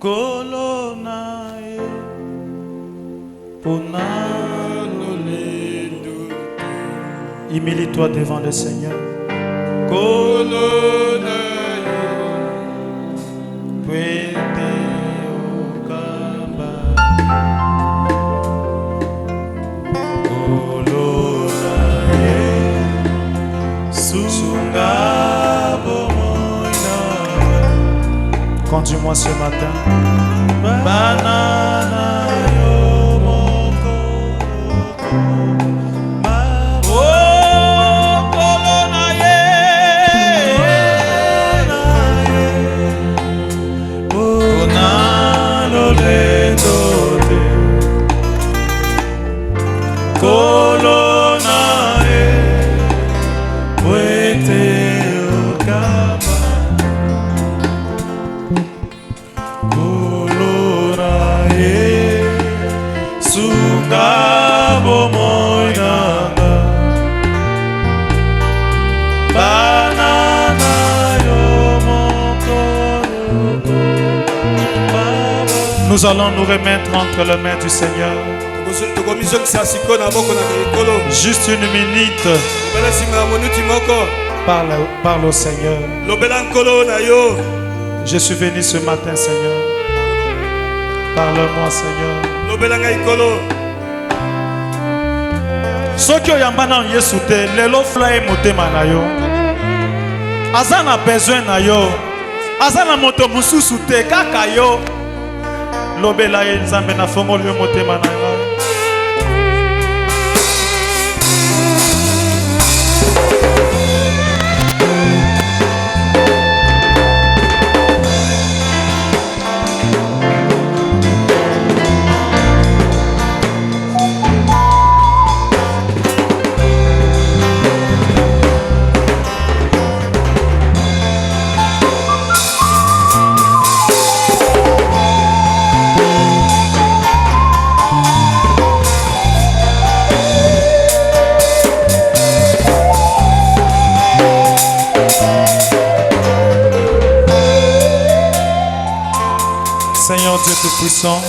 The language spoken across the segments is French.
Kolonae Humilie-toi devant le Seigneur. Kolonae Puete Okamba Kolonae Sungabo Moina. Conduis-moi ce matin. Banana yo moko. Oh, Kolonae. Konalo lendote. Kolonae. Puete Okamba. Sungabo moinanga banana yo moko. Nous allons nous remettre entre les mains du Seigneur. Juste une minute. Parle au Seigneur. Je suis venu ce matin, Seigneur. Parle-moi, Seigneur. Soki oyamba na Yesu te lelo fly motema na yo. Aza na besoin na yo. Aza na moto mususu te kaka yo. Lobela ye Nzambe na fongoli yo motema na yo. Seigneur Dieu Tout-Puissant,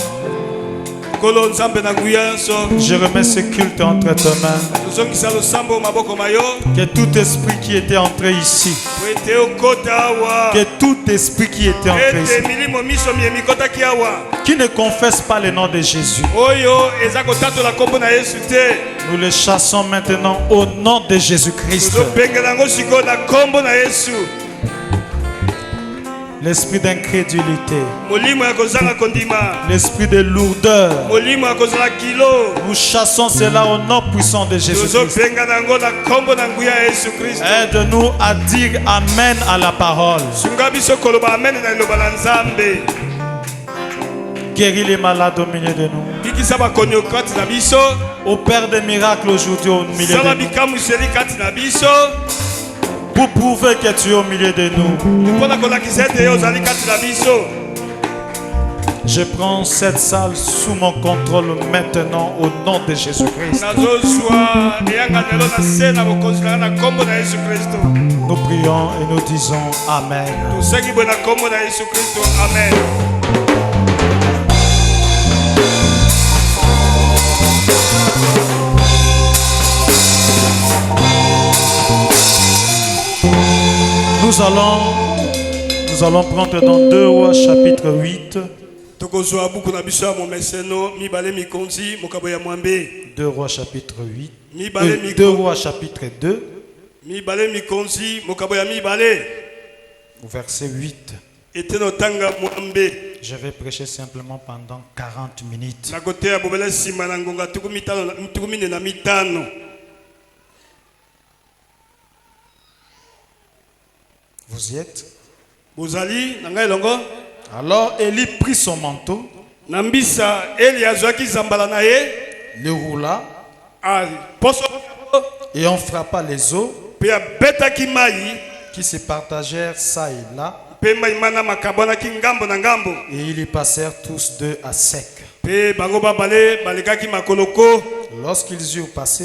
je remets ce culte entre tes mains. Que tout esprit qui était entré ici, que tout esprit qui était entré ici, qui ne confesse pas le nom de Jésus, nous les chassons maintenant au nom de Jésus-Christ. L'esprit d'incrédulité, l'esprit de lourdeur, nous chassons cela au nom puissant de Jésus-Christ. Aide-nous à dire Amen à la parole. Guéris les malades au milieu de nous. Opère des miracles aujourd'hui au milieu de nous. Pour prouver que tu es au milieu de nous. Je prends cette salle sous mon contrôle maintenant au nom de Jésus-Christ. Nous prions et nous disons Amen. Nous allons prendre dans 2 Rois chapitre 8. 2 Rois chapitre 8. 2 Rois chapitre 2. Verset 8. Je vais prêcher simplement pendant 40 minutes. Vous y êtes? Alors Élie prit son manteau, le roula et on frappa les eaux qui se partagèrent ça et là, et ils y passèrent tous deux à sec. Lorsqu'ils eurent passé,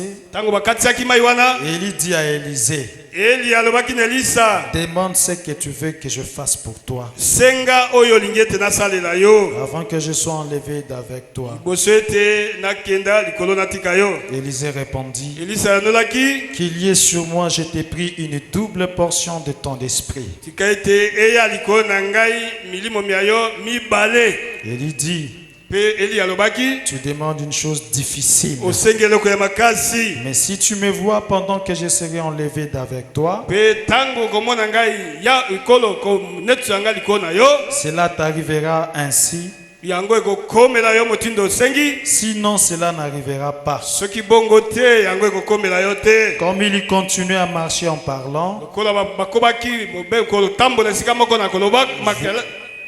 Élie dit à Élisée, Eli alobaki na Elisa, demande ce que tu veux que je fasse pour toi, senga oyo olingi ete nasalela yo avant que je sois enlevé d'avec toi. liboso ete nakenda likolo natika yo. Élisée répondit, Elisa anolaki, qu'il y ait sur moi, je t'ai pris une double portion de ton esprit. tika ete eya likolo na ngai milimo mia yo mibale. Élie dit, Pe Eli alobaki, tu demandes une chose difficile. osenge eloko ya makasi. Mais si tu me vois pendant que je serai enlevé d'avec toi, Pe tango komona ngai ya ikolo ko netu ya ngai likolo na yo, cela t'arrivera ainsi. yango ekokomela yo motindo osengi. Sinon, cela n'arrivera pas. Soki bongo te, yango ekokomela yo te. Comme il continuait à marcher en parlant, Lokola bakobaki mobe kolotambola esika moko na koloba makela.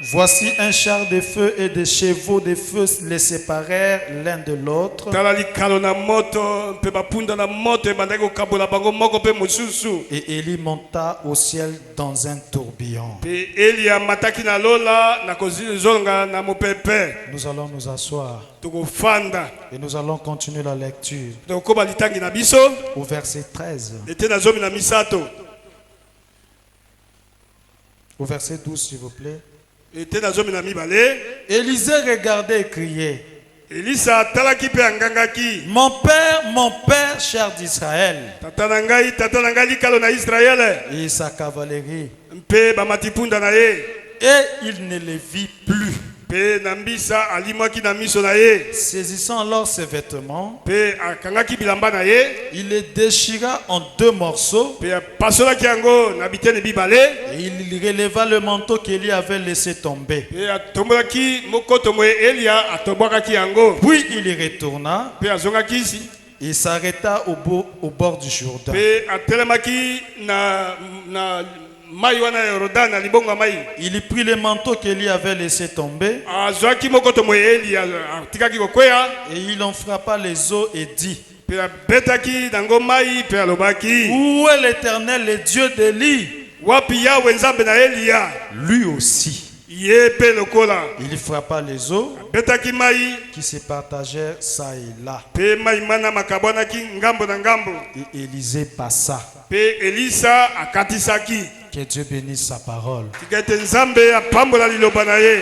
voici un char de feu et des chevaux de feu les séparèrent l'un de l'autre. Tala likalo na moto mpe bapunda na moto ebandaki kokabola bango moko mpe mosusu. Et Élie monta au ciel dans un tourbillon. Pe Eli amataki na lola na kozonga na mopepe. Nous allons nous asseoir Tokofanda et nous allons continuer la lecture tokoba litangi na biso au verset 13. ete na zomi na misato Au verset 12, s'il vous plaît. ete na zomi na mibale. Élisée regardait et criait, Elisa atalaki mpe angangaki, mon père, cher d'Israël, tata na ngai likalo na Israele et sa cavalerie. mpe bamatipunda na ye. Et il ne les vit plus. Pe na mbisa alimwaki na miso na ye. Saisissant alors ses vêtements, Pe akangaki bilamba na ye. il les déchira en deux morceaux Pe apasolaki yango na bitene bibale. et il releva le manteau qu'Élie avait laissé tomber. Pe atombolaki mokoto moye Elia atobwakaki yango. Puis il y retourna Pe azongaki isi. et s'arrêta au bord du Jourdain. Pe atelemaki na mai wana ya Yordan na libongo mai. Il y prit le manteau qu'Élie avait laissé tomber Azwaki mokoto moye Elia atikaki kokwea. et il en frappa les os et dit, Pe abetaki nango mai pe alobaki, où est l'Éternel, le Dieu d'Élie? wapi Yawe nzambe na Elia? Lui aussi. Ye pe lokola. Il frappa les os Betaki mai qui se partagèrent ça et là. pe mai mana makabwanaki ngambo na ngambo. Et Élisée passa. Pe Elisa akatisaki. Que Dieu bénisse sa parole. Tika ete nzambe apambola liloba na ye.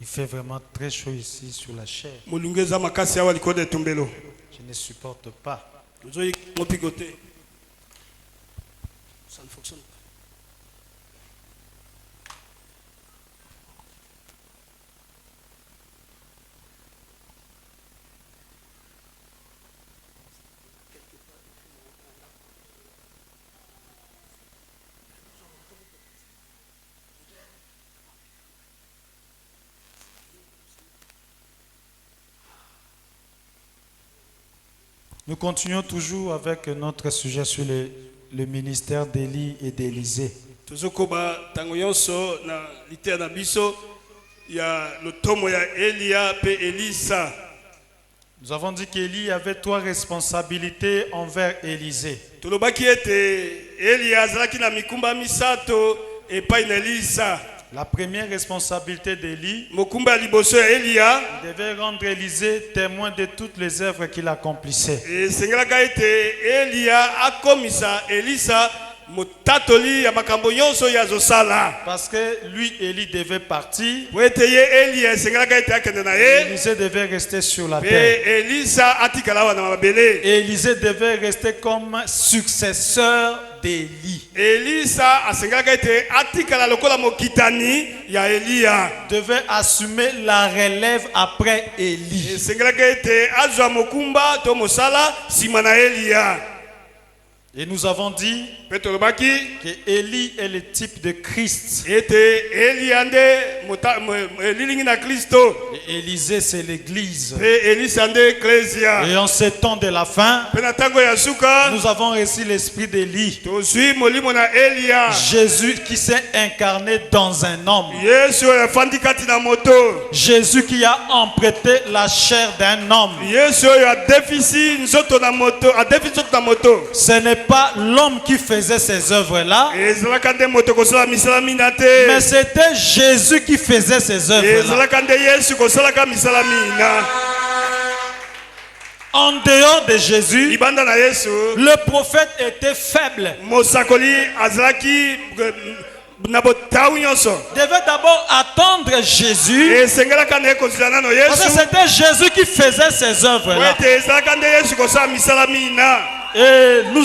Il fait vraiment très chaud ici sur la chair. Mulungeza makasi awa likolo ya etumbelo. Je ne supporte pas. Tozoyi mopiko te. Ça ne fonctionne pas. Nous continuons toujours avec notre sujet sur le ministère d'Élie et d'Élisée. Tozokoba tango yonso na litere na biso ya lotomo ya Elia pe Elisa. Nous avons dit qu'Élie avait trois responsabilités envers Élisée. Tolobaki ete Elia azalaki na mikumba misato epai na Elisa. La première responsabilité d'Élie, Mokumba liboso ya Elia il devait rendre Élisée témoin de toutes les œuvres qu'il accomplissait. esengelaka ete Elia akomisa Elisa motatoli ya makambo nyonso ya zosala. Parce que lui, Élie, devait partir. Weteye Eli esengelaka ete akende na ye. Élisée devait rester sur la Pe terre. Elisa atikala wana mabele. Élisée devait rester comme successeur d'Élie. Elisa asengelaka ete atikala lokola mokitani ya Elia. Devait assumer la relève après Élie. Esengelaka ete azwa mokumba to mosala sima na Elia. Et nous avons dit Petolobaki que Élie est le type de Christ. ete Eliande lilingi na Kristo. Et Élisée, c'est l'église. Pe Elisa nde ecclesia. Et en ces temps de la fin, Pe na tango ya suka nous avons reçu l'esprit d'Élie. tozwi molimo na Elia. Jésus qui s'est incarné dans un homme. Yesu afandi kati na moto. Jésus qui a emprunté la chair d'un homme. Yesu a déficit nzoto na moto, a déficit nzoto na moto. Ce n'est pas l'homme qui faisait ces œuvres-là, Ezalaka nde moto kosala misala mina te. mais c'était Jésus qui faisait ces œuvres-là. Ezalaka nde Yesu kosalaka misala mina. En dehors de Jésus, Libanda na Yesu, le prophète était faible. mosakoli azalaki na botawu nyonso. Devait d'abord attendre Jésus. Esengelaka nde kozala nano Parce que Yesu. c'était Jésus qui faisait ces œuvres-là. Wete ezalaka nde Yesu kosala misala mina. Et nous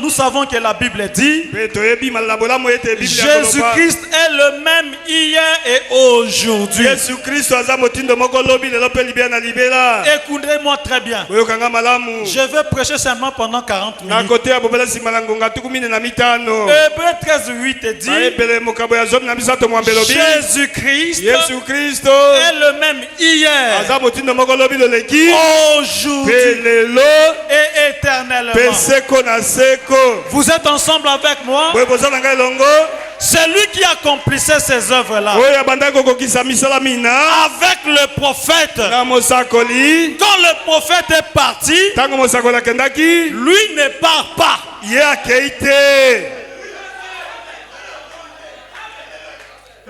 savons que la Bible dit Pe toyebi malabolamu ete Biblia koloba. Jésus-Christ est le même hier et aujourd'hui. Yesu Kristo aza motindo moko lobi lelo pe libia na libela. Écoutez-moi très bien. Boyokanga malamu. Je vais prêcher seulement pendant 40 Na minutes. kote ya bobela sima na ngonga tukumine na mitano. Hébreux 13:8 dit Ayebele mokabo ya zomi na misato mwambelobi. Jésus-Christ Yesu Kristo est le même hier, aza motindo moko lobi loleki. aujourd'hui Pe lelo et éternellement. pe seko na seko. Vous êtes ensemble avec moi? Boye bozala ngai longo. C'est lui qui accomplissait ces œuvres-là. Oyo abanda kokokisa misala mina. Avec le prophète. Na mosakoli. Quand le prophète est parti, Tango mosakoli akendaki. lui ne part pas. Ye akei te.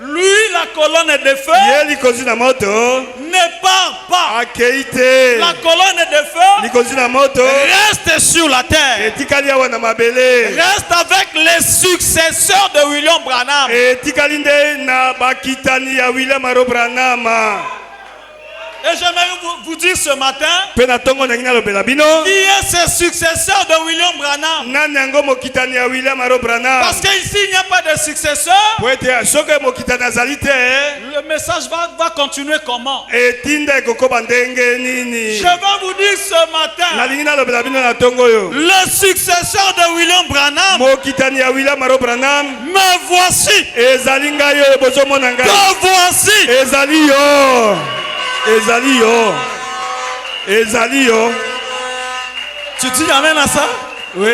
Lui, la colonne de feu, Ye likozi na moto. ne part pas. Akei te. La colonne de feu Likozi na moto. reste sur la terre. Etikali awa na mabele. Reste avec les successeurs de William Branham. Etikali nde na bakitani ya William Aro Branham. Et j'aimerais vous dire ce matin, Pe na tongo na ngina lobela bino. qui est ce successeur de William Branham? Nani yango mokitani ya William Aro Branham. Parce qu'ici, il n'y a pas de successeur. Po ete soki mokitani azali te. Le message va continuer comment? Etinda ekokoba ndenge nini. Je vais vous dire ce matin, Nalingi nalobela bino na tongo oyo. le successeur de William Branham, Mokitani ya William Aro Branham. me voici, Ezali ngai oyo bozomona ngai. te voici. Ezali yo. Ezali yo. Ezali yo. Tu dis amen à ça? Oui.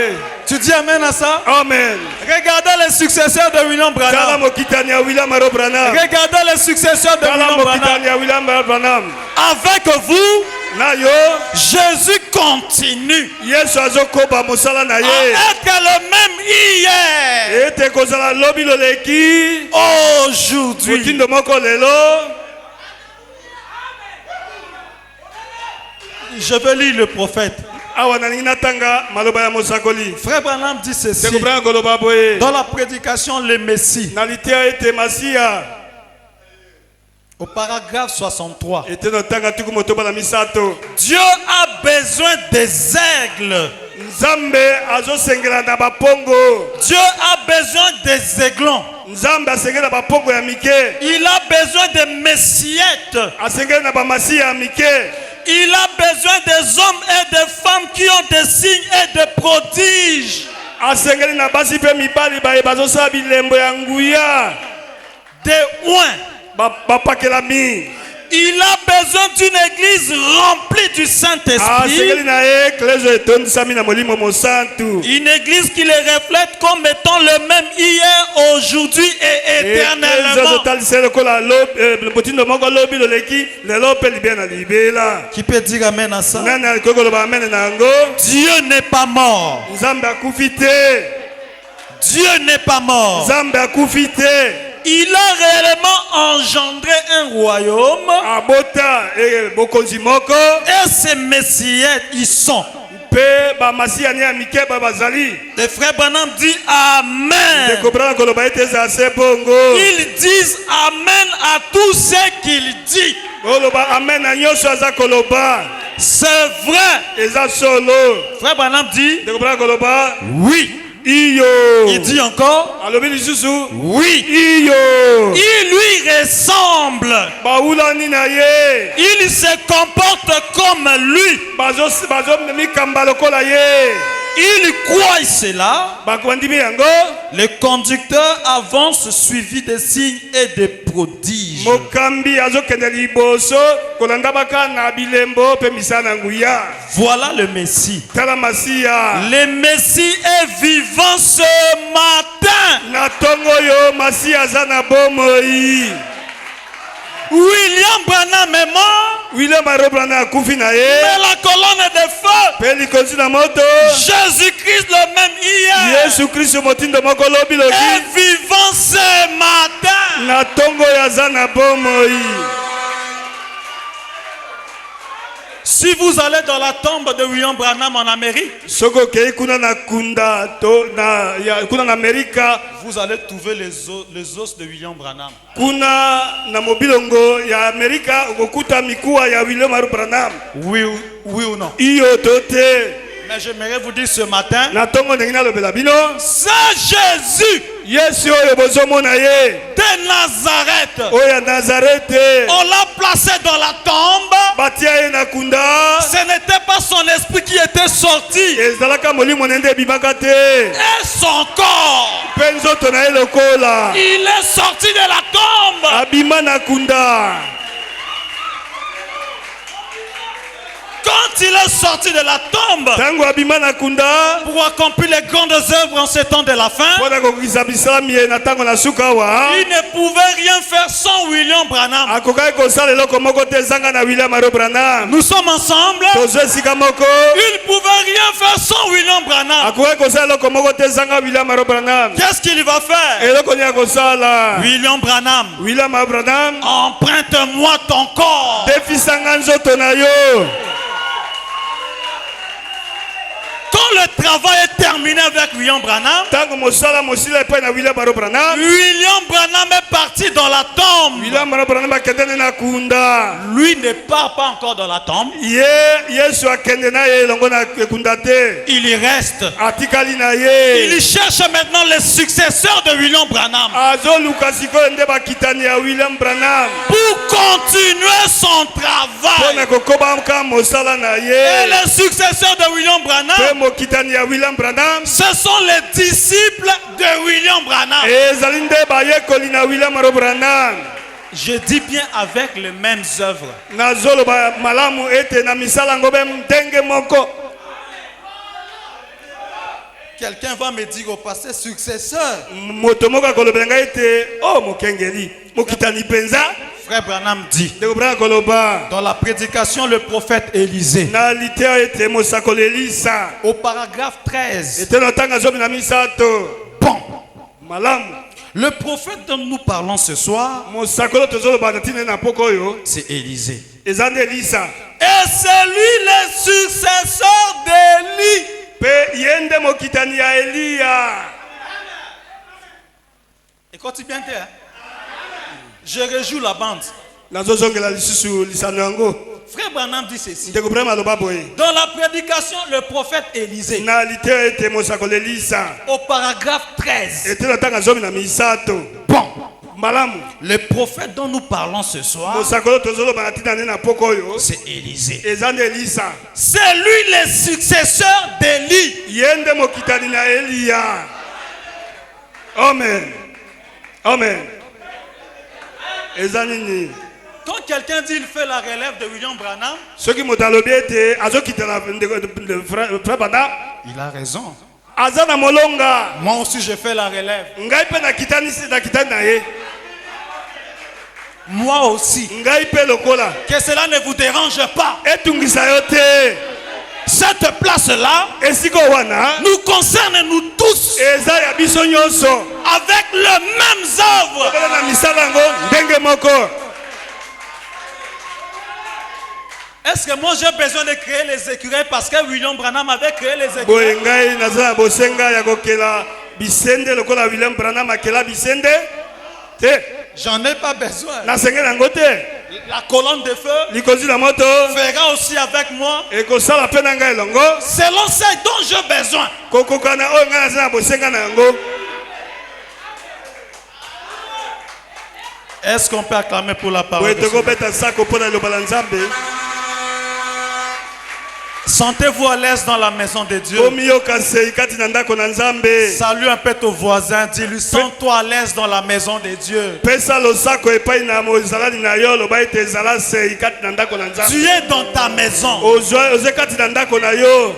Tu dis amen à ça? Amen. Regardez les successeurs de William Tala Branham. mokitani ya William Aro Branham. Regardez les successeurs de Tala William Branham. mokitani ya William Aro Branham. Avec vous, Na yo. Jésus continue Yesu azokoba mosala na à ye. être le même hier, Ete kozala lobi loleki. aujourd'hui. Motindo moko lelo. Je vais lire le prophète. Awa nalingi natanga maloba ya mosakoli. Frère Branham dit ceci Tekobra koloba boye. dans la prédication Le Messie, Na litia ete masia. au paragraphe 63. Ete no tanga tuku motoba na misato. Dieu a besoin des aigles. Nzambe azosengela na bapongo. Dieu a besoin des aiglons. Nzambe asengela bapongo ya mike. Il a besoin des messiettes. Asengela na bamasi ya mike. Il a besoin des hommes et des femmes qui ont des signes et des prodiges. Asengeli na basi pe mibali baye bazosala bilembo ya nguya. Des oins. Bapakelami. Il a besoin d'une église remplie du Saint-Esprit. Asengeli na eklezo etondisami na molimo mosantu. Une église qui les reflète comme étant le même hier, aujourd'hui et éternellement. Motindo moko lobi loleki lelo pe libia na libela. Qui peut dire amen à ça? Nani akoki koloba amen na yango? Dieu n'est pas mort. Nzambe akufi te. Dieu n'est pas mort. Nzambe akufi te. Il a réellement engendré un royaume. Abota bokonzi moko. Et ces messieurs, ils sont. Pe pe ba masia ni amike ba bazali. Le frère Branham dit Amen. De comprendre que le baïté ça c'est bongo. Ils disent Amen à tout ce qu'il dit. Oloba amen na nyonso aza koloba. C'est vrai. Eza solo. Frère Branham dit De comprendre que koloba. oui. Iyo. Il dit encore Alobi lisusu. oui. Iyo. Il lui ressemble. Baula ni na ye. Il se comporte comme lui. Bazo mi kamba lokola ye. Il croit cela. Bakwandimi yango. Le conducteur avance suivi des signes et des prodiges. Mokambi azo kende liboso kolanda baka na bilembo pe misana nguya. Voilà le Messie. Tala masia. Le Messie est vivant ce matin. Na tongo yo masia zana bomoi. William Branham est mort. William Branham kufi na ye. Mais la colonne de feu. Pe likozi na moto. Jésus-Christ le même hier. Yesu Kristo motindo moko lobi lobi. Est vivant ce matin. Na tongo ya zana bomoi. Si vous allez dans la tombe de William Branham en Amérique, Soko kei kuna na kunda to na ya kuna na Amerika. vous allez trouver les os de William Branham. Kuna na mobilongo ya Amerika ukukuta mikuwa ya William Branham. Oui ou non? Iyo tote. Mais j'aimerais vous dire ce matin, Na tongo ndengina lobela bino. c'est Jésus Yesu oyo bozomona ye. de Nazareth. Oya Nazareth. On l'a placé dans la tombe. Batia ye na kunda. Ce n'était pas son esprit qui était sorti, Ezalaka molimo nende bibaka te. et son corps. Penzoto na ye lokola. Il est sorti de la tombe. Abima na kunda. Quand il est sorti de la tombe Tango abima na kunda. pour accomplir les grandes œuvres en ce temps de la fin, Pona kokisa bisalami ye na tango na suka wa. il ne pouvait rien faire sans William Branham. Akokai kosala eloko moko te zanga na William Branham. Nous sommes ensemble. Tozo esika moko. Il ne pouvait rien faire sans William Branham. Akokai kosala eloko moko te zanga William Branham. Qu'est-ce qu'il va faire? Eloko ni akosala. William Branham, William Branham. emprunte-moi ton corps. Defisanga nzoto na yo. Quand le travail est terminé avec William Branham, Tango mosala mosila epai na William Branham. William Branham est parti dans la tombe. William Branham akende na kunda. Lui ne part pas encore dans la tombe. Yesu akende na ye longo na kunda te. Il y reste. Atikali na ye. Il cherche maintenant les successeurs de William Branham Azo luka sikoyo nde bakitani ya William Branham. pour continuer son travail. Pona kokoba ka mosala na Et ye. les successeurs de William Pe Branham, mokitani ya William Branham. ce sont les disciples de William Branham. Ezali nde bayekoli na William Branham. Je dis bien avec les mêmes œuvres. Nazoloba malamu ete na misala ngobe ndenge moko. Quelqu'un va me dire au passé successeur. Moto moko akolobela ngai ete oh mokengeli mokitani penza. Frère Branham dit Ndeko Branham koloba. dans la prédication le prophète Élisée Na litera ete mosakoli Elisa. au paragraphe 13. Ete na tanga zomi na misato. Bon, Malamu. le prophète dont nous parlons ce soir, Mosakolo tozoloba na tina na poko yo. c'est Élisée. Ezande Elisa. Et c'est lui le successeur d'Élie. Pe yende mokitani ya Elia. Écoute bien, hein? Je rejoue la bande. Nazozongela lisusu lisano yango. Frère Branham dit ceci. Ndeko Branham aloba boye. Dans la prédication, le prophète Élisée, Na litera ete mosakoli Elisa. au paragraphe 13. Ete na tanga zomi na misato. Bon, Malamu. le prophète dont nous parlons ce soir, Mosakolo tozoloba na tina na poko yo. c'est Élisée. Ezande Elisa. C'est lui le successeur d'Élie. Yende mokitani na Elia. Amen. Amen. Ezanini. Quand quelqu'un dit il fait la relève de William Branham, Soki motalobi ete azokitana frère Branham. il a raison. Azana molonga. Moi aussi je fais la relève. Ngai pe na kitani na ye. Moi aussi. Ngai pe lokola. Que cela ne vous dérange pas. Etungisa yo te. Cette place-là Esiko wana. nous concerne nous tous Eza ya biso nyonso. avec les mêmes œuvres. Kala na misala ngo ndenge moko. Est-ce que moi j'ai besoin de créer les écureuils parce que William Branham avait créé les écureuils? boye ngai naza bosenga ya kokela bisende lokola William Branham akela bisende te. J'en ai pas besoin. Nasengela yango te. La colonne de feu Likozi la moto fera aussi avec moi ekosala pe na ngai elongo selon ce dont j'ai besoin. kokokana oyo ngai naza na bosenga na yango. Est-ce qu'on peut acclamer pour la parole boye de Dieu? tokobeta sako mpo na liloba la Nzambe. Sentez-vous à l'aise dans la maison de Dieu. Komiyoka sei kati na ndako na Nzambe. Salue un peu ton voisin, dis-lui, sens-toi à l'aise dans la maison de Dieu. Pesa losako epai na mozalani na yo loba ete ezala sei kati na ndako na Nzambe. Tu es dans ta maison. Oze kati na ndako na yo.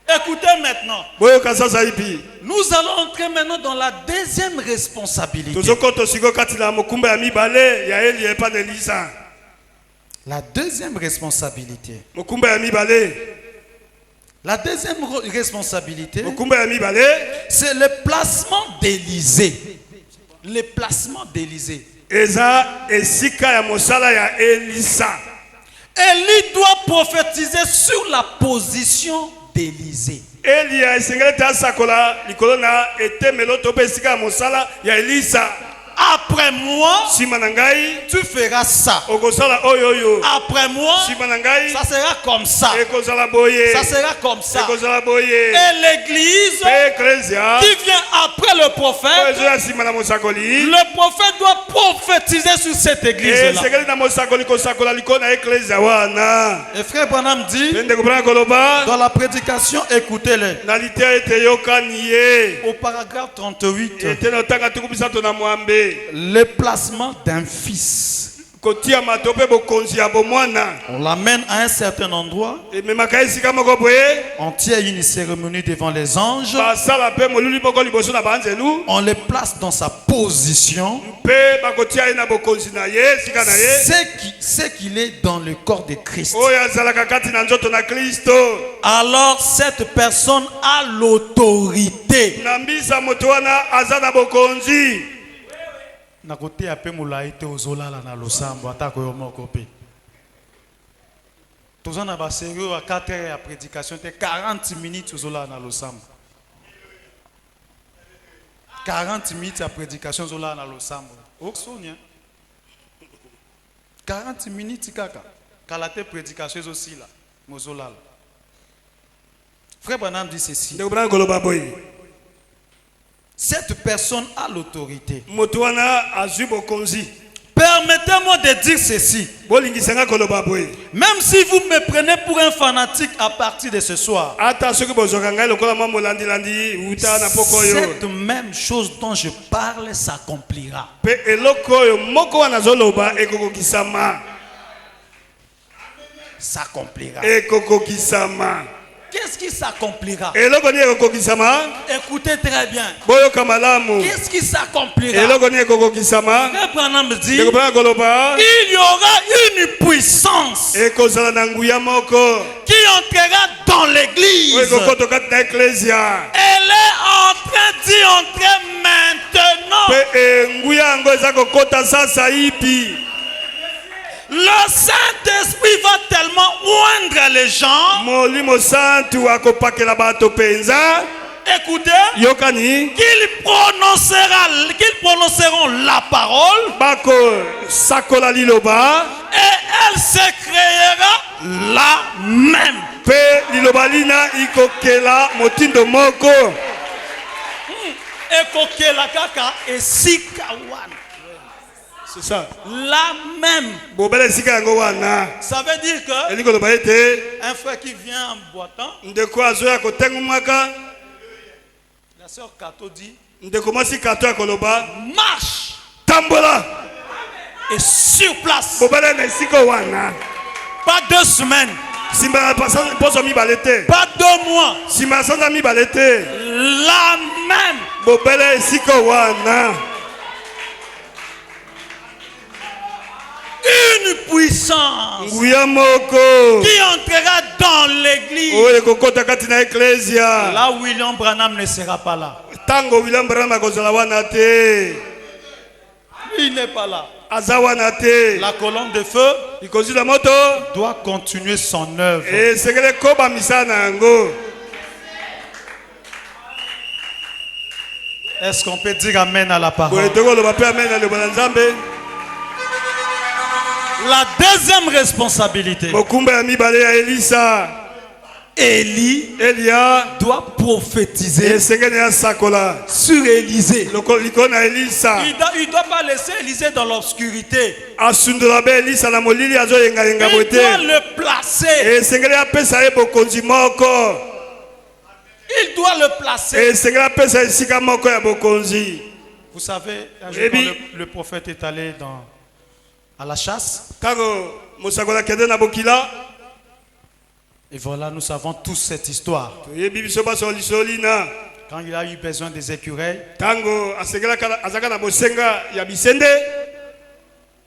Écoutez maintenant. Boyoka sasa ipi. Nous allons entrer maintenant dans la deuxième responsabilité. Tozokoto siko kati na mokumba ya mibale ya Eli epa na Elisa. La deuxième responsabilité. Mokumba ya mibale. La deuxième responsabilité, Mokumba ya mibale. c'est le placement d'Élisée. Le placement d'Élisée. Eza esika ya mosala ya Elisa. Élie doit prophétiser sur la position d'Élisée. Eli ya esengeli ta sakola likolo na etemelo to pe esika ya mosala ya Elisa. Après moi, Sima na ngai tu feras ça. okosala oyo oyo. Après moi, Sima na ngai ça sera comme ça. ekozala boye. Ça sera comme ça. Ekozala boye. Et l'église Pe ecclesia qui vient après le prophète, oyo ya sima na mosakoli. le prophète doit prophétiser sur cette église-là. Esengeli na mosakoli kosakola likolo na ecclesia wana. Et frère Branham dit, Ndeko brana koloba dans la prédication, écoutez-le. na litia ete yokani ye. Au paragraphe 38, Ete na otanga tuku bisato na mwambe. le placement d'un fils. Kotia matope bokonzi ya bomwana. On l'amène à un certain endroit. Ememaka esika moko boye. On tient une cérémonie devant les anges. Basala pe moluli moko liboso na banzelu. On le place dans sa position. Pe bakotia ye na bokonzi na ye sika na ye. C'est qu'il est dans le corps de Christ. Oyo azalaka kati na nzoto na Kristo. Alors cette personne a l'autorité. Na mbisa moto wana aza na bokonzi. Na kote ape mulai te ozolala na losambo atako yo moko pe. Toza na ba sérieux à 4 heures ya prédication te 40 minutes ozolala na losambo. 40 minutes ya prédication ozolala na losambo. Oksonia. 40 minutes kaka. Kala te prédication ezosila mozolala. Frère Branham dit ceci. Ndeko brana koloba boye. Cette personne a l'autorité. Moto wana azwi bokonzi. Permettez-moi de dire ceci. Bolingisanga koloba boye. Même si vous me prenez pour un fanatique à partir de ce soir, Ata soki bozoka ngai lokola mamo landi landi uta na poko yo. cette même chose dont je parle s'accomplira. Pe eloko oyo moko wana zoloba ekokokisama. S'accomplira. Ekokokisama. Qu'est-ce qui s'accomplira? Eloko ni ekokokisama. Écoutez très bien. Boyoka malamu. Qu'est-ce qui s'accomplira? Eloko ni ekokokisama. Frère Branham dit, Ndeko brana koloba. il y aura une puissance Ekozala na nguya moko. qui entrera dans Oyo l'église. ekokoto kati na ecclesia. Elle est en train d'y entrer maintenant. Pe nguya yango eza kokota sasa ipi. Le Saint-Esprit va tellement oindre les gens. Molimo santu akopakela bato penza. Écoutez, Yokani. qu'ils prononceront la parole Bako sakola liloba. et elle se créera là même. Pe liloba lina ikokela motindo moko. Ekokela kaka esikawan. C'est ça. Là même. Bobele sika yango wana. Ça veut dire que Elingo loba ete. un frère qui vient en boitant, Ndeko azoya kotengumaka. la sœur Kato dit, Ndeko mwasi kato ya koloba. marche Tambola. et sur place. Bobele na esika wana. Pas 2 semaines, Simba pasa poso mi balete. pas 2 mois. Simba sanza mi balete. Là même. Bobele esika wana. Une puissance Nguya moko. qui entrera dans l'église. Oye kokota kati na ecclesia. Là où William Branham ne sera pas là. Tango William Branham akozala wana te. il n'est pas là. Azawana te. La colonne de feu Ikozi la moto. doit continuer son œuvre. Et sekele koba misana ngo. Est-ce qu'on peut dire amen à la parole? Boetoko lo bape amen na le bonanzambe. La deuxième responsabilité, Mokumba ya mibale ya Elisa. Elia doit prophétiser esengeli ya sakola sur Élisée. likolo na Elisa. Il ne doit pas laisser Élisée dans l'obscurité. Asundola be Elisa na molili azoyengayenga Il doit bote. le placer. Esengeli apesa ye bokonzi moko. Il doit le placer. Esengeli apesa esika moko ya bokonzi. Vous savez, un jour, Et quand puis- le prophète est allé à la chasse, Tango mosakola kende na bokila. et voilà, nous savons tous cette histoire. Toyebi biso baso lisolina. Quand il a eu besoin des écureuils, Tango asengela azaka na bosenga ya bisende.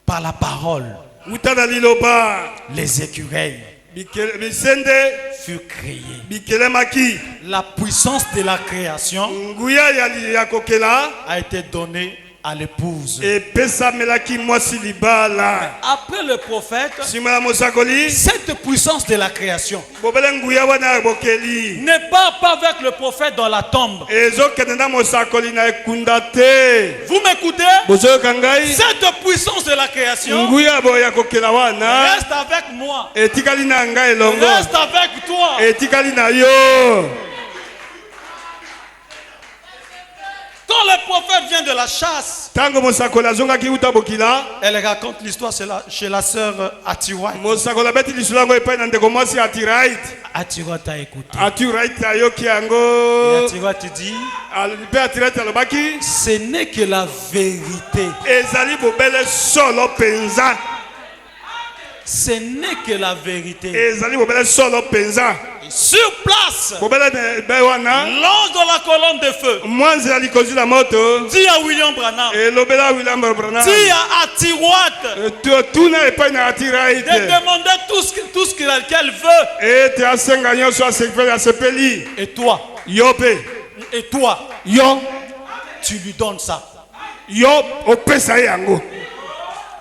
par la parole, Utana liloba. les écureuils Bisende furent créés. bikelemaki. La puissance de la création Nguya ya kokela. a été donnée à l'épouse. Epesa melaki mwasi libala. Après le prophète, Sima ya mosakoli. cette puissance de la création Bobele nguya wana ya bokeli. ne part pas avec le prophète dans la tombe. Ezokende na mosakoli na ekunda te. Vous m'écoutez? Bozoyoka ngai. Cette puissance de la création Nguya bo ya kokela wana. reste avec moi. Etikali na ngai elongo. Reste avec toi. Etikali na yo. Quand le prophète vient de la chasse, Tango mosakoli azongaki uta bokila. elle raconte l'histoire chez la sœur Atiwai. Mosakoli abeti lisolo yango epai na ndeko mwasi Atirait. Atiwai t'a écouté. Atirait ayoki Et yango. Atiwai te dit, Mpe Atirait alobaki. ce n'est que la vérité. Ezali bobele solo penza. Ce n'est que la vérité. Ezali bobele solo penza. Sur place, Bobele be wana. l'ange de la colonne de feu Mwanzi alikozi la moto. dit à William Branham, Elobela William Branham. dit à Atiwai Tuna epai na Atirait. de demander tout ce qu'elle veut. Ete asenga nyonso asepeli. Et toi, Yo pe. et toi, Yo. tu lui donnes ça. Yo opesa ye yango.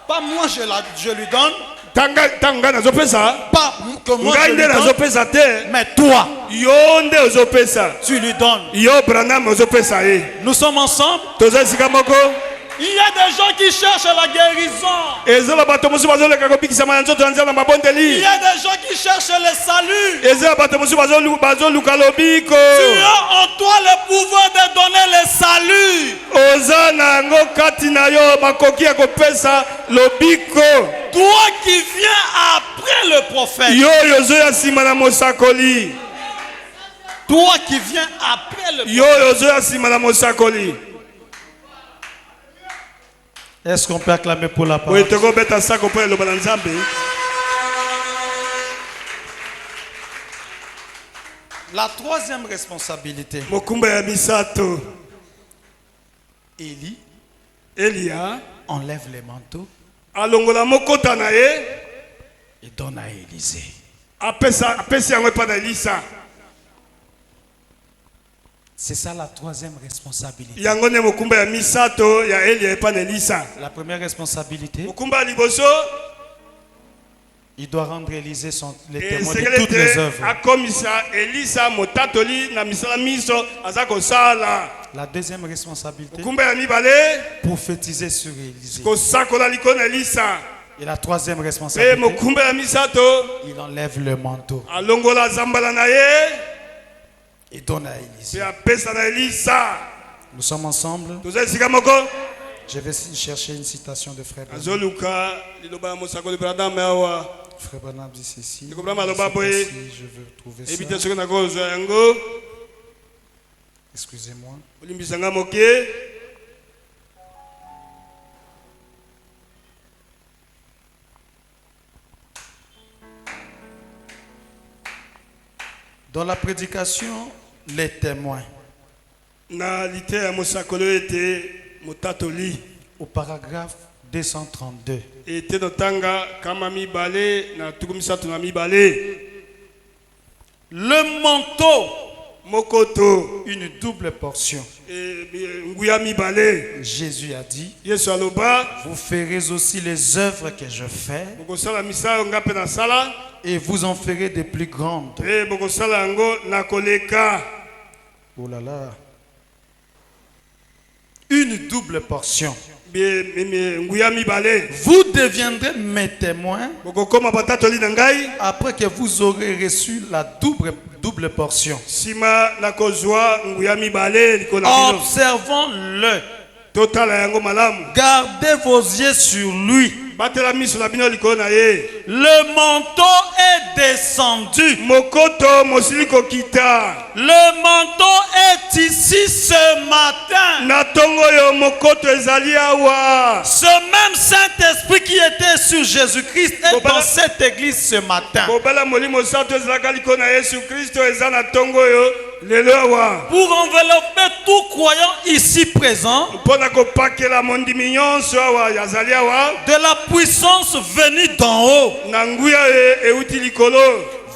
Pas moi, je lui donne. Tanga nazopesa. Pas que moi, je Ngai lui nde donne. nazopesa te. Mais toi, Yo nde ozopesa. tu lui donnes. Yo Branham ozopesa ye. Nous sommes ensemble. Toza esika moko. Il y a des gens qui cherchent la guérison. Ezala bato mosusu bazoleka kobikisama na nzoto ya nzela na Il mabondeli. y a des gens qui cherchent le salut. Ezala bato mosusu bazoluka lobiko. Tu as en toi le pouvoir de donner le salut. Oza na yango kati na yo makoki ya kopesa lobiko. Toi qui viens après le prophète. Yo ozoya nsima na mosakoli. Toi qui viens après le Yo prophète. ozoya nsima na mosakoli. Est-ce qu'on peut acclamer pour la parole? Oyo tokobeta sako mpo eloba na Nzambe. La troisième responsabilité. Mokumba ya misato. Élie Elia enlève les manteaux alongola mokota na ye. et donne à Élisée. Apesi yango epai na Elisa. C'est ça la troisième responsabilité. Yango ne mokumba ya misato ya Elia epai na Elisa. La première responsabilité, Mokumba ya liboso. il doit rendre Élisée les témoins de Esengeli toutes les te œuvres. akomisa Elisa motatoli na misala miso aza kosala. La deuxième responsabilité, Mokumba ya mibale prophétiser sur Élisée. kosakola likolo na Elisa. Et la troisième Pe responsabilité, mokumba ya misato il enlève le manteau alongola zambala na ye et donne à pe Élisée. apesa na Elisa. Nous sommes ensemble. Toza esika moko. Je vais chercher une citation de Frère Branham. Azoluka liloba ya mosakoli Branham awa. Frère Branham dit ceci. Je comprends, Je sais Maloba, pas boy. si je veux trouver Ebite ça. soki nakozwa yango. Excusez-moi. Olimbisanga moke. Dans la prédication, les témoins, Na lite ya mosakoli ete motatoli. au paragraphe 232, Ete notanga kama mibale na tuku misato na mibale. le manteau mokoto une double portion. nguya mibale. Jésus a dit, Yesu aloba vous ferez aussi les œuvres que je fais bokosala misala nga pe na sala et vous en ferez des plus grandes. pe bokosala yango na koleka. Oh là là. Une double portion. nguya mibale. Vous deviendrez mes témoins Bokokoma batatoli na ngai après que vous aurez reçu la double portion. sima na kozwa nguya mibale likolo na bino. Observons-le. Totala yango malamu. Gardez vos yeux sur lui. Batela miso na bino likolo na ye. Le manteau est descendu. Mokoto mosiliko kita. Le manteau est ici ce matin. Na tongo yo mokoto ezali awa. Ce même Saint-Esprit qui était sur Jésus-Christ est dans cette église ce matin. Bobala molimo santo ezalaka likolo na Yesu Kristo eza na tongo yo lelo awa. Pour envelopper tout croyant ici présent Mpona kopakela mondimi nyonso awa yazali awa. de la puissance venue d'en haut. Na nguya euti likolo.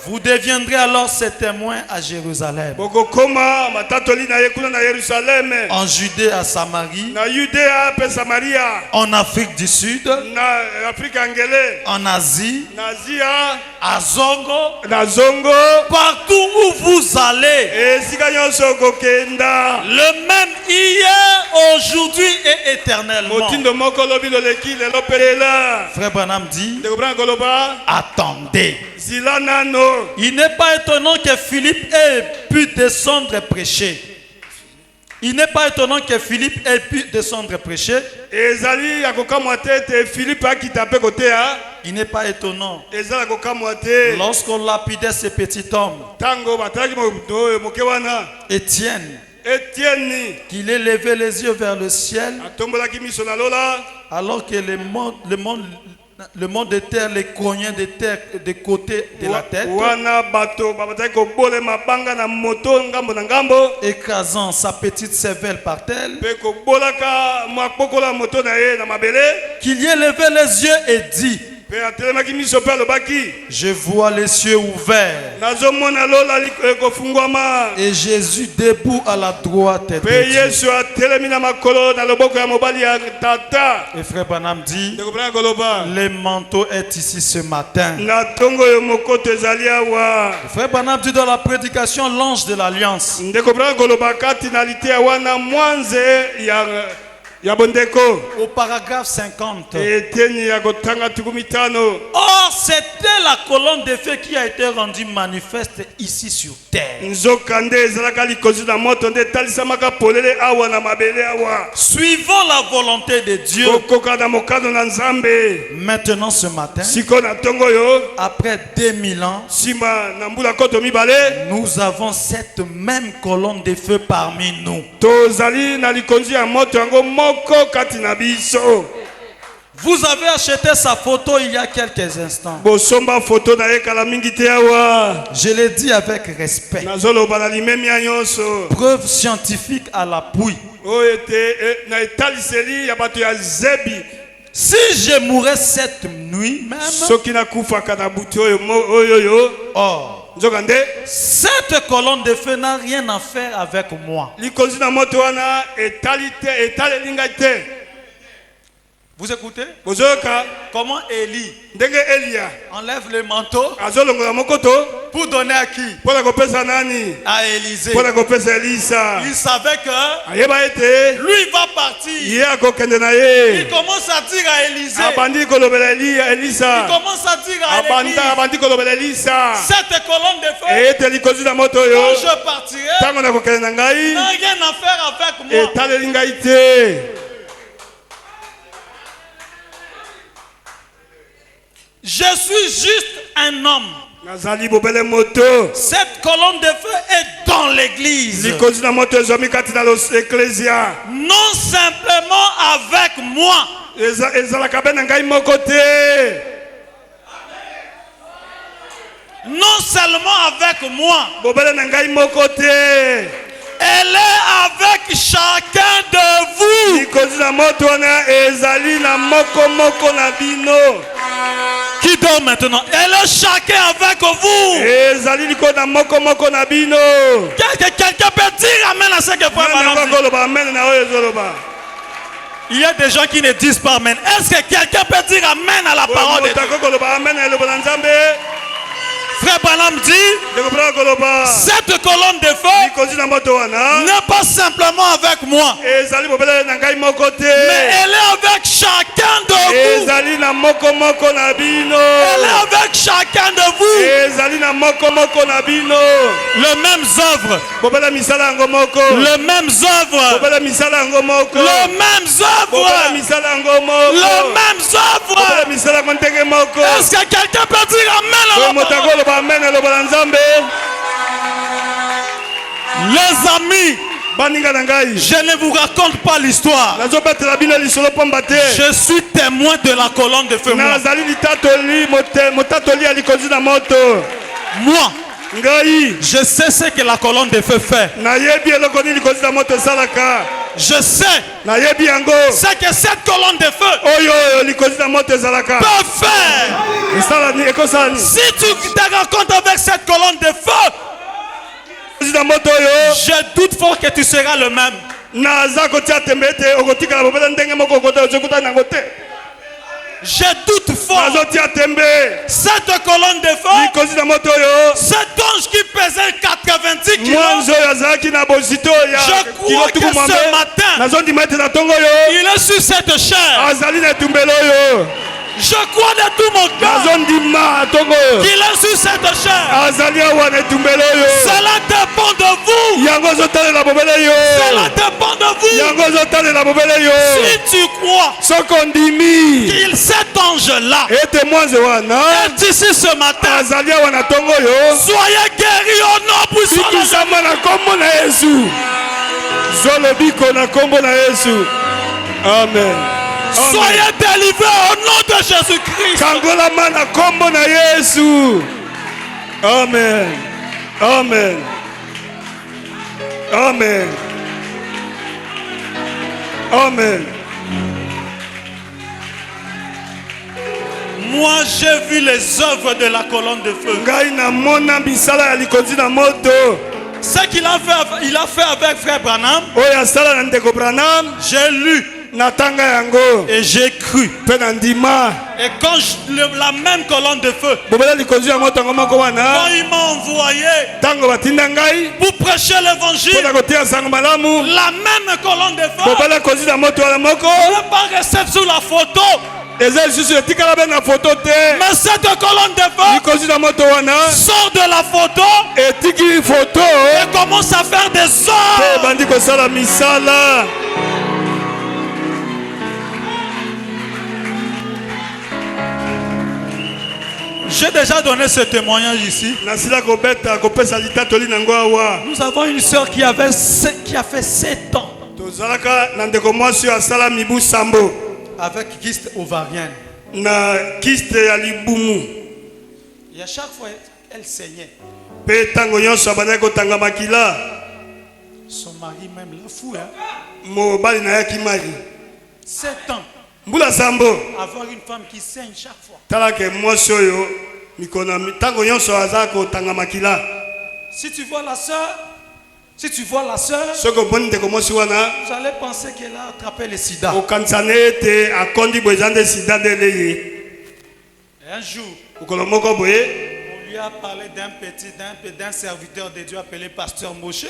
Vous deviendrez alors ses témoins à Jérusalem, Bokokoma matatoli na ye kuna na Yerusalem. en Judée, à Samarie, Na Yudea pe Samaria. en Afrique du Sud, Na Afrika ngele. en Asie, Na Asia. à Zongo, Na Zongo. partout où vous allez. Esika nyonso kokenda. Le même hier, aujourd'hui et éternellement. Motindo moko lobi loleki lelo pelela. Frère Branham dit, De comprendre koloba. attendez. Zila nano. Il n'est pas étonnant que Philippe ait pu descendre et prêcher. Il n'est pas étonnant que Philippe ait pu descendre et prêcher. Ezali akokamwa te Philippe akita pe kote ha. Il n'est pas étonnant Ezali akokamwa te. lorsqu'on lapidait ce petit homme, Tango bataki moke wana. Étienne, Etienne qu'il ait levé les yeux vers le ciel atombolaki miso na lola. alors que le monde de terre les cognait de terre des côtés de la tête, Wana bato babataki kobole mabanga na moto ngambo na ngambo. écrasant sa petite cervelle par terre, Pe kobolaka mwakokola moto na ye na mabele. qu'il y ait levé les yeux et dit, Pe atelemaki miso pe alobaki. je vois les cieux ouverts Nazomona lola kofungwama. et Jésus debout à la droite de Pe Dieu. Yesu atelemi na makolo na loboko ya mobali ya tata. Et frère Branham dit, De comprendre koloba. le manteau est ici ce matin. Na tongo yo mokoto ezali awa. Frère Branham dit dans la prédication l'ange de l'alliance. De comprendre koloba kati na lite wana mwanze ya bondeko. Au paragraphe 50. Eteni ya kotanga tukumitano. Or, c'était la colonne de feu qui a été rendue manifeste ici sur terre. Nzokande ezalaka likozi na moto nde talisamaka polele awa na mabele awa. Suivant la volonté de Dieu, Kokoka na mokano na Nzambe. maintenant ce matin, Siko na tongo yo. après 2000 ans, Sima na mbula koto mibale. nous avons cette même colonne de feu parmi nous. Tozali na likonzi ya moto yango moko kati na biso. Vous avez acheté sa photo il y a quelques instants. Bosomba photo na ye kala mingi te awa. Je l'ai dit avec respect. Nazoloba na limemi ya nyonso. Preuve scientifique à l'appui. Oyo te na etaliseli ya bato ya zebi. Si je mourais cette nuit même, Soki na kufaka na buti oyo yo. or, Nzokande. cette colonne de feu n'a rien à faire avec moi. Likonzi na moto wana etalelinga te. Vous écoutez? Bozoka. Comment Élie Ndenge Elia. enlève le manteau Azolongola mokoto. pour donner à qui? Pona kopesa nani. À Élisée. Pona kopesa Elisa. Il savait que Ayeba ete. lui va partir. Ye akokende na Il ye. commence à dire à Élisée. Abandi kolobela Elisa. Il commence à dire à l'église. Abandi kolobela Elisa. Cette colonne de feu, Ete likozi na moto quand yo. je partirai, Tango na kokende na ngai. n'a rien à faire avec moi. Etaleli ngai te. Je suis juste un homme. Nazali bobele moto. Cette colonne de feu est dans l'église. Likozi na moto ezomi kati na l'ecclesia. Non simplement avec moi. Ezalaka be na ngai moko te. Non seulement avec moi. Bobele na ngai moko te. Elle est avec chacun de vous. Likozi na moto wana ezali na moko na bino. Qui donne encore maintenant. Elle est chacun avec vous. ezali liko na moko moko na bino. Quelqu'un peut dire amen à ce que frère Branham dit. Koloba amen na oyo ezoloba. Il y a des gens qui ne disent pas amen. Est-ce que quelqu'un peut dire amen à la parole de Dieu? Koloba amen na eloba nzambe. Frère Branham dit, cette colonne de feu n'est pas simplement avec moi, mais elle est avec chacun de vous. Elle est avec chacun de vous. Les mêmes œuvres. Les mêmes œuvres. Les mêmes œuvres. Est-ce que quelqu'un peut dire amen à la parole? Les amis, je ne vous raconte pas l'histoire. Je suis témoin de la colonne de feu. Moi, je sais ce que la colonne de feu fait. Je sais ce que cette colonne de feu peut faire. Si tu te rencontres avec cette colonne de feu, je doute fort que tu seras le même. Je doute fort. Cette colonne de feu, cet ange qui pesait 90 kilos, je crois que ce matin, il est sur cette chair. Je crois de tout mon cœur qu'il est sur cette chair. Cela dépend de vous. Cela dépend de vous. Si tu crois qu'il cet ange-là est ici ce matin, soyez guéris au nom puissant de Jésus. Amen. Soyez délivrés au nom de Jésus-Christ. Amen. Amen. Amen. Amen. Moi, j'ai vu les œuvres de la colonne de feu. Ce qu'il a fait avec frère Branham, j'ai lu. Et j'ai cru. Et quand la même colonne de feu, quand il m'a envoyé pour prêcher l'évangile, la même colonne de feu ne pas rester sur la photo. Mais cette colonne de feu sort de la photo et commence à faire des œuvres. J'ai déjà donné ce témoignage ici. Nous avons une soeur qui a fait 7 ans avec kyste ovarienne. Et à chaque fois, elle saignait. Son mari même la fout. 7 ans. Avoir une femme qui saigne chaque fois. Si tu vois la sœur, vous allez penser qu'elle a attrapé le sida. Et un jour, on lui a parlé d'un serviteur de Dieu appelé Pasteur Moshe.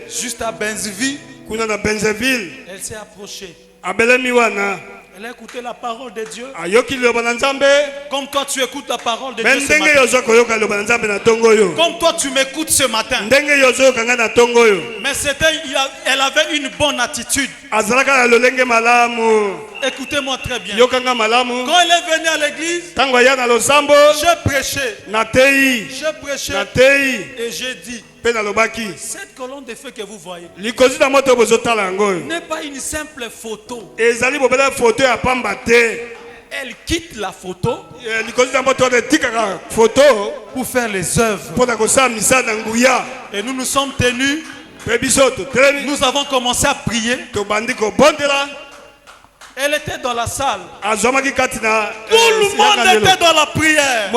Juste à Benzeville, elle s'est approchée. Elle a écouté la parole de Dieu. Comme toi tu écoutes la parole de Dieu ce matin. Comme toi tu m'écoutes ce matin. Mais elle avait une bonne attitude. Écoutez-moi très bien. Quand elle est venue à l'église, j'ai prêché. Et j'ai dit, cette colonne de feu que vous voyez n'est pas une simple photo. Elle quitte la photo pour faire les œuvres. Et nous nous sommes tenus Nous avons commencé à prier. Elle était dans la salle. Tout le monde était dans la prière.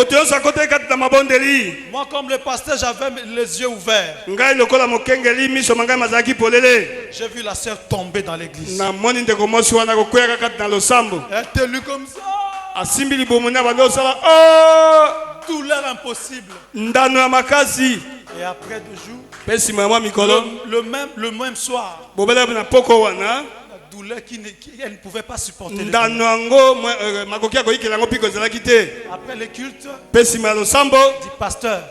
Moi, comme le pasteur, j'avais les yeux ouverts. J'ai vu la sœur tomber dans l'église. Elle était lue comme ça. Douleur impossible. Et après 2 jours, le même soir, la douleur elle ne pouvait pas supporter. Après le culte, dit pasteur,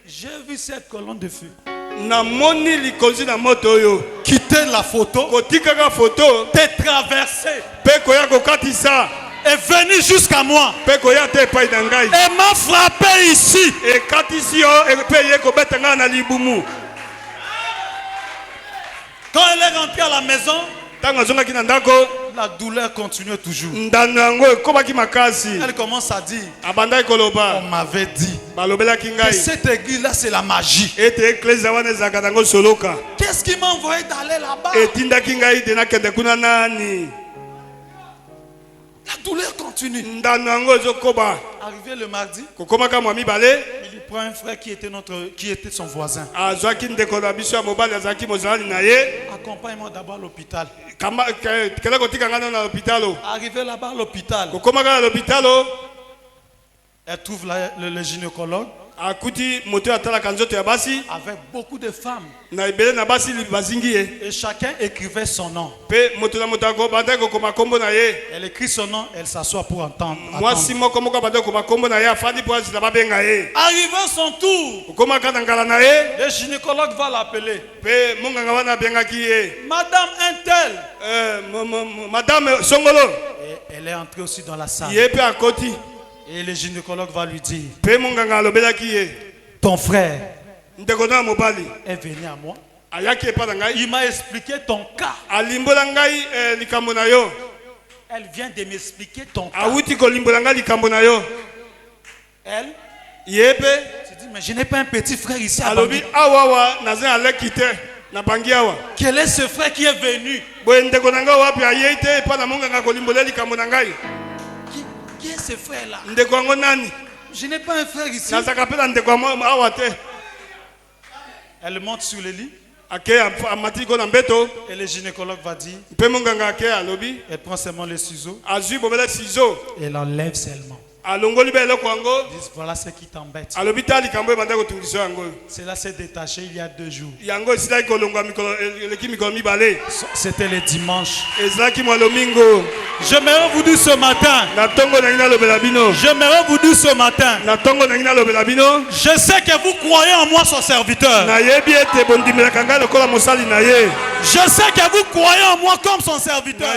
j'ai vu cette colonne de feu quitter la photo, t'es traversé, est venu jusqu'à moi et m'a frappé ici. Quand elle est rentrée à la maison, la douleur continue toujours. Elle commence à dire, on m'avait dit que cette église-là c'est la magie. Qu'est-ce qui m'a envoyé d'aller là-bas? La douleur continue. Arrivé le mardi, il prend un frère qui était son voisin. Accompagne-moi d'abord à l'hôpital. Arrivé là-bas à l'hôpital, elle trouve le gynécologue avec beaucoup de femmes. Et chacun écrivait son nom. Elle écrit son nom, elle s'assoit pour entendre. Arrivé son tour, le gynécologue va l'appeler. Madame Intel. Madame Songolo. Et elle est entrée aussi dans la salle. Et le gynécologue va lui dire, ton frère est venu à moi. Il m'a expliqué ton cas. Elle vient de m'expliquer ton cas. Elle, tu dis, mais je n'ai pas un petit frère ici à Bangui. Quel est ce frère qui est venu? Qui est ce frère-là? Je n'ai pas un frère ici. Elle monte sur le lit. Et le gynécologue va dire, elle prend seulement les ciseaux. Et elle enlève seulement. Dis, voilà ce qui t'embête. Cela s'est détaché il y a 2 jours. C'était le dimanche. J'aimerais vous dire ce matin. Je sais que vous croyez en moi, son serviteur. Je sais que vous croyez en moi comme son serviteur.